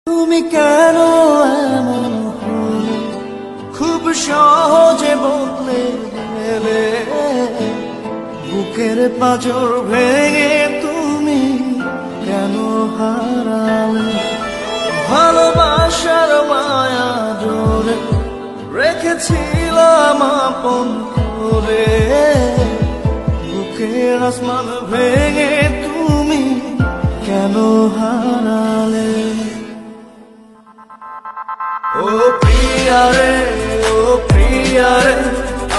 তুমি কেন এমন হলে খুব সহজে বদলে গেলে, বুকের পাঁজর ভেঙে তুমি কেন হারালে? ভালোবাসার মায়া জোরে রেখেছিলাম আপন করে, বুকের আসমান ভেঙে তুমি কেন হারালে? ও প্রিয়ারে, ও প্রিয়ারে,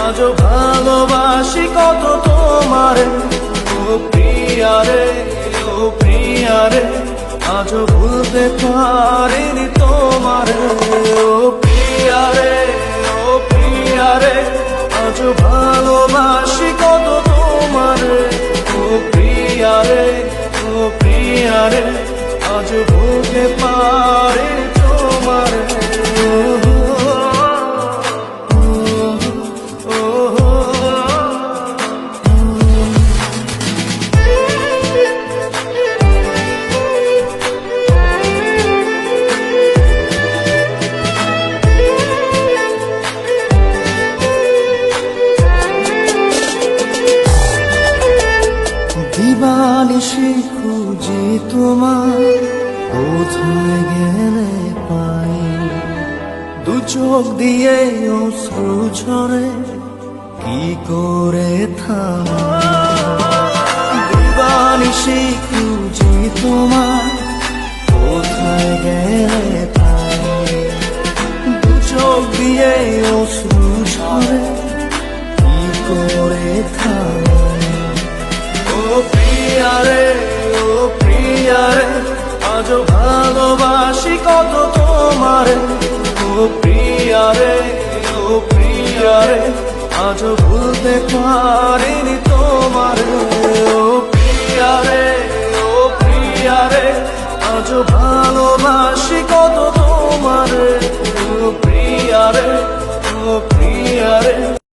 আজও ভালোবাসি কত তোমারে। ও প্রিয়ারে, ও প্রিয়ারে, আজও ভুলতে পারিনি তোমারে। ও প্রিয়ারে, ও প্রিয়ারে, আজও ভালোবাসি কত তোমারে। ও প্রিয়ারে, ও প্রিয়ারে, আজও ভুলতে পারিনি তোমারে। দিবানিশি খুঁজি তোমার, কোথায় গেলে পাই? দু চোখ দিয়ে অশ্রু ঝরে, কি করে থামাই? দিবানিশি খুঁজি তোমার, কোথায় গেলে পাই? দু চোখ দিয়ে অশ্রু ঝরে, কি করে থামাই? ও প্রিয়ারে, ও প্রিয়ারে, আজও ভালোবাসি কত তোমারে। ও প্রিয়ারে, ও প্রিয়ারে, আজও ভুলতে পারিনি